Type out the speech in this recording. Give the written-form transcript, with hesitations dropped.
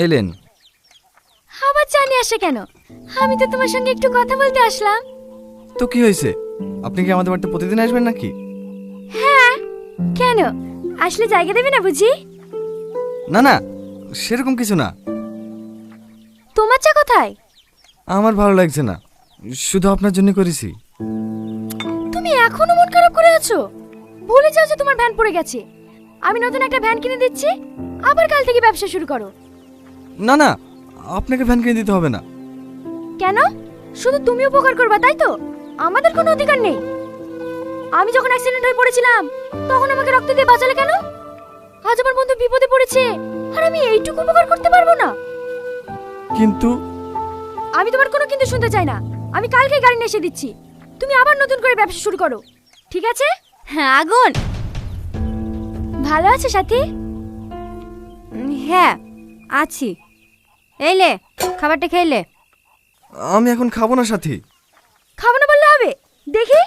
এলেন। আবার চা নিয়ে আসে কেন? আমি তো তোমার সঙ্গে একটু কথা বলতে আসলাম। তো কি হয়েছে? আপনি কি আমাদের বাড়িতে প্রতিদিন আসবেন নাকি? হ্যাঁ, কেন? আসলে জায়গা দেবে না বুঝি? না না, সেরকম কিছু না। তোমার চা কোথায়? আমার ভালো লাগছে না, শুধু আপনার জন্য করেছি। তুমি এখনো মন খারাপ করে আছো? ভুলে যাও যে তোমার ভ্যান পড়ে গেছে। আমি নতুন একটা ভ্যান কিনে দিচ্ছি, আবার কাল থেকে ব্যবসা শুরু করো। না না, আপনাকে ভ্যান কিনে দিতে হবে না। কেন? শুধু তুমি উপকার করবা তাই তো? আমাদের কোনো অধিকার নেই? আমি যখন অ্যাক্সিডেন্ট হয়ে পড়েছিলাম তখন আমাকে রক্ত দিয়ে বাঁচালে কেন? আজ আমার বন্ধু বিপদে পড়েছে আর আমি এইটুকু উপকার করতে পারবো না? কিন্তু আমি তোমার কোনো কিন্তু শুনতে চাই না। আমি কালকেই গাড়ি নিয়ে এসে দিচ্ছি, তুমি আবার নতুন করে ব্যবসা শুরু করো, ঠিক আছে? হ্যাঁ আগুন। ভালো আছো সাথী? হ্যাঁ আছি। এইলে খাবারটা খেলে। আমি এখন খাবো না সাথী। খাবো না বললে হবে? দেখি